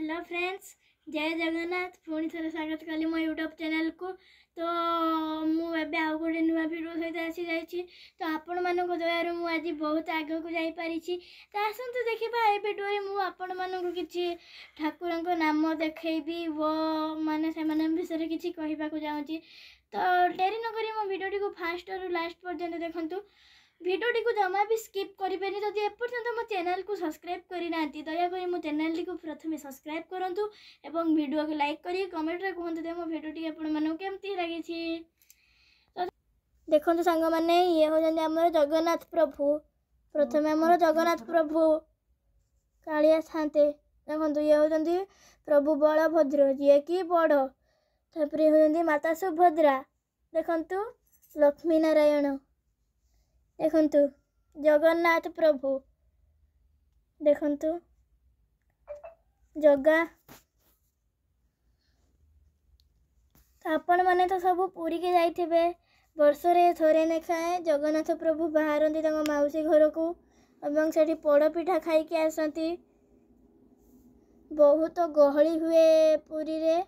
Hello friends, जय जगन्नाथ। पुणी थे स्वागत कली मो यूट्यूब चैनल को। तो मुझे आउ गोटे नुआ भिडियो सहित आसी जाइए। तो आपण मान दयार मुझे बहुत आग को जापारी। तो आसतु देखा ये भिडियो मुझे आपण मानक कि ठाकुर नाम देखी वो माने से विषय किसी कहवाक चाहूँगी। तो डेरी नक मो भिडियो को फास्ट रु लास्ट पर्यंत देखूँ। भिडियो को जमा भी स्किप करेंगे। जदि एपर्यंत मो चैनल को सब्सक्राइब करना दयाकोरी मो चैनल को प्रथम सब्सक्राइब करूँ एवं भिडियो को लाइक करी कमेंट रे कहते मो भिडियो आपमती लगी। तो देखो सांग मैंने ये होती आम जगन्नाथ प्रभु। प्रथम आम जगन्नाथ प्रभु कालिया थाते। देखो ये होती प्रभु बलभद्र जी कि बड़। तापर होती माता सुभद्रा। देखु लक्ष्मी नारायण। देखंतु जगन्नाथ प्रभु। देखंतु जगा। आपण माने तो सब पुरी के जाइथिबे। वर्षरे थरे नेखाए जगन्नाथ प्रभु बाहरती माउसी घर को एवं सेठी पोड़पिठा खाई के आसती। बहुत गहली हुए पुरी रे।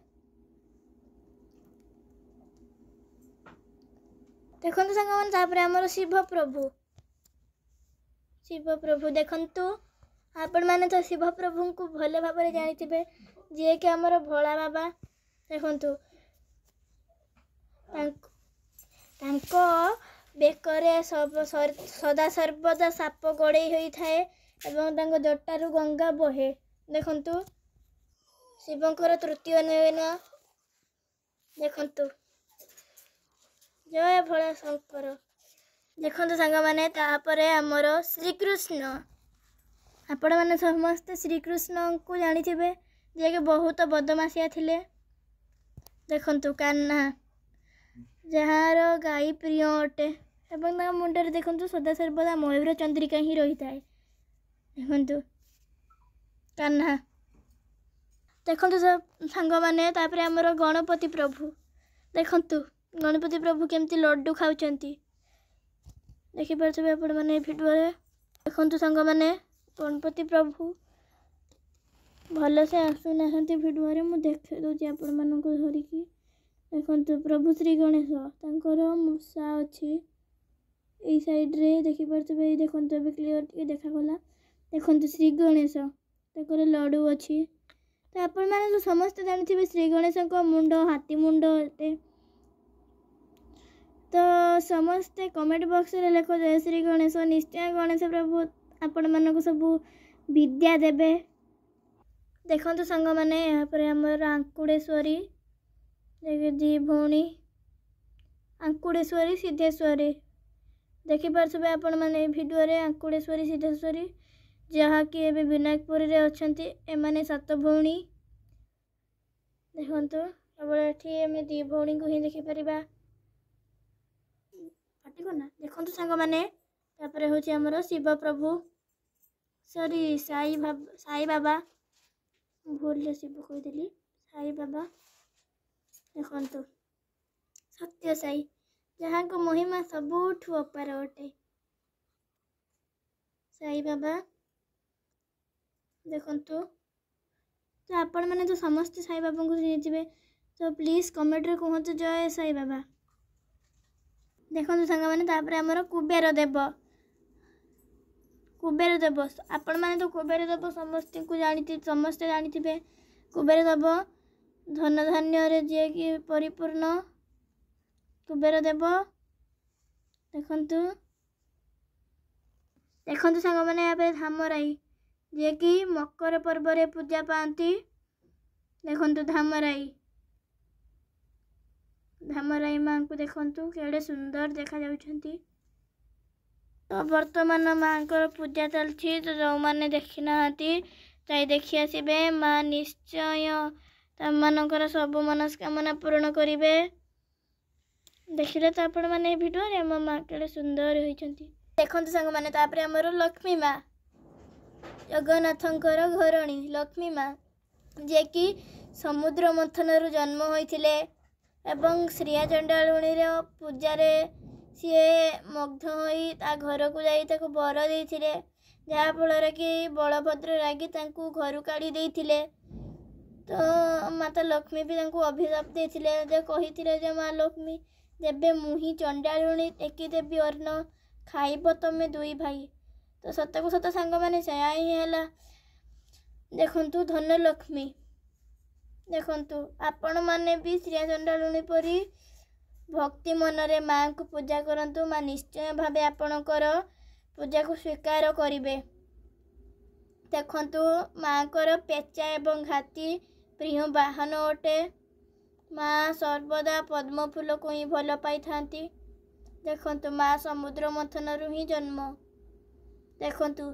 देखो सांग तापर आमर शिव प्रभु। शिव प्रभु देखंतु आपण माने तो शिव प्रभु को भले भाव जानी जी कि आमर भोला बाबा। देखंतु बेकरे सदा सर्वदा साप गड़े होता है एवं जटारू गंगा बहे। देखंतु शिवंकर तृतीय नयन। देखंतु जय भोला शंकर। देखो सांग मैंने तापरे आमर श्रीकृष्ण। आपण मैंने समस्त श्रीकृष्ण को जानिथिबे जे कि बहुत बदमाशिया थिले। देखंतु कान्हा जार गाई प्रिय अटे एवं मुंडे देखंतु सदा सर्वदा मयूर चंद्रिका ही रही थाए। देखंतु कान्हा। देखंतु सांग मैंने तापरे आमर गणपति प्रभु। देखंतु गणपति प्रभु केमती लड्डू खाउचंती। देखिपे आपण मैंने भिडियो रे। देखंतु सांग मैंने गणपति प्रभु भल से आसुना भिडियो रे मु देखे दूची आपण मानक धरिकी। देखंतु प्रभु श्री गणेश तांकर मूषा अच्छी यही साइड रे देखिपे। देखंतु अबे क्लियर टिके देखागला। देखंतु श्री गणेश तांकर लड्डू अच्छी। तो आपण माने तो समस्त जानिथिबे श्री गणेश को मुंड हाथी मुंड अटे। तो समस्ते कमेंट बॉक्स रे लिखो जय श्री गणेश। निश्चय गणेश प्रभु आपण मानक सब विद्या देबे। देखंतु संग माने यहाँ पर हमर आंकुड़ेश्वरी दी भौणी आंकुड़ेश्वरी सिद्धेश्वरी। देखि पारछबे आपण माने भिडियो रे आंकुड़ेश्वरी सिद्धेश्वरी जहाँ कि एबे विनायकपुर रे अछंती। एमाने सात भौणी। देखंतु केवल एठी एमे दी भौणी को ही देखि परिबा। देखो सांग मैंने तापर हूँ आमर शिव प्रभु सॉरी साई बाबा भूल शिव कहीदेली साई बाबा। देखो सत्य साई जहाँ को महिमा सबुठ अपार अटे साई बाबा। देखंतु तो आपण मैंने तो समस्त साई बाबा को चिन्हिथिबे। तो प्लीज कमेंट रे कहतु जय साई बाबा। देखो सांग मैंने तापर आमर कुबेर देव। कुबेर देव आपण मैंने तो कुबेर देव समस्त को समस्ते जानिथिबे। कुबेर देव धन धान्य रे जे कि परिपूर्ण कुबेर देव। देखंतु देखंतु सांग मैंने यहाँ पे धामराई जे कि मकर पर्व रे पूजा पाती। देखंतु धामराई धामराई माँ को देखंतु केड़े सुंदर देखा जाउछंती। तो वर्तमान माँ को पूजा चलती। तो जो मैंने देखी नाहांती चाहे देखी आसबे। माँ निश्चय तमनकर सब मनस्कामना पूर्ण करिवे। देखिले तो आपण माने भिडियो रे मो माँ केड़े सुंदर होइछंती। देखंतु संग माने तापर हमर लक्ष्मी माँ जगन्नाथंकर घरणी लक्ष्मी माँ जे कि समुद्र मंथन जन्म होइथिले एवं श्रिया चंडालुणी पूजा रे सी मग्ध होई ता घर को जाई ताको बर देइथिले। जहाँ फल कि बलभद्र रागी तांकु घर काढ़ी देइथिले। तो माता लक्ष्मी भी तांको अभिशाप देथिले जे कहिथिले जे माँ लक्ष्मी जेबे मुही चंडालुणी एकी देवी अर्ण खाइब तमे दुई भाई। तो सत को सत सांग मैंने सेया ही है। देखंतु धन लक्ष्मी देखंतु आपण माने भी श्रिया चंडालुणी परी भक्ति मनरे माँ को पूजा करंतु। माँ निश्चय भावे आपणकर पूजा को स्वीकार करिवे। देखंतु माँ कर पेचा एवं हाथी प्रिय वाहन अटे। माँ सर्वदा पद्म फूल को ही भल पाई थांती। देखंतु माँ समुद्र मंथन ही जन्म। देखंतु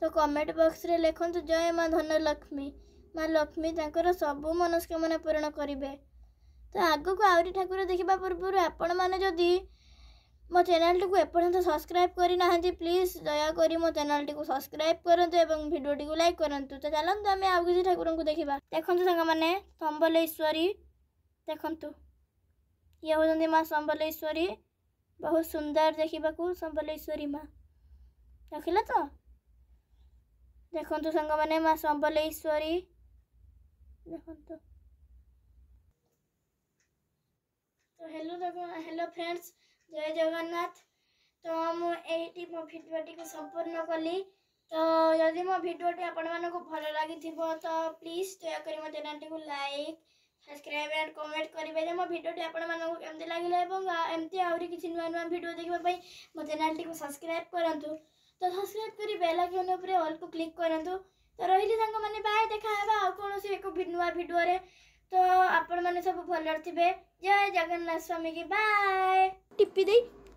तो कमेंट बॉक्स रे लिखंतु जय माँ धन लक्ष्मी। माँ लक्ष्मी तांकर सबु मनस्कामना पूर्ण करिवे। तो आगो को आउरी ठाकुर देखा पूर्व आपण मैंने जदि मो चैनल टी को एपर्यंत सब्सक्राइब करना प्लीज दयाकोरी मो चैनल टी को सब्सक्राइब करंतु एवं वीडियो टी को लाइक करंतु। तो चलंतु आमे आउ किसी ठाकुर को देखा। देखंतु संग माने संबलेश्वरी देखंतु ये होजंती माँ संबलेश्वरी बहुत सुंदर देखा संबलेश्वरी माँ देखिला। तो देखंतु संग माने माँ संबलेश्वरी देखंतु। तो हेलो फ्रेंड्स जय जगन्नाथ। तो मुझे मो भिडियोटी को संपूर्ण कली। तो जदि मो भिडियोटी आपण मानक भल लगी तो प्लीज दयाकोरी मो चैनल टी को लाइक सब्सक्राइब एंड कमेंट करेंगे। मो भिडियोटी आपण मानक केमती लगिला एवं एमती आउरी किछि नुआ नुआ भिडियो देखिबा पई मो चैनल टी को सब्सक्राइब करंतु। तो सब्सक्राइब करी बेल आइकन ऊपर ऑल को क्लिक करंतु। तो रहिली संग माने बाय देखा हेबा आ कोनोसी एक नुआ भिडियो रे। तो आपण माने सब भलर थिबे। जय जगन्नाथ स्वामी की बाय टिप्पी दे।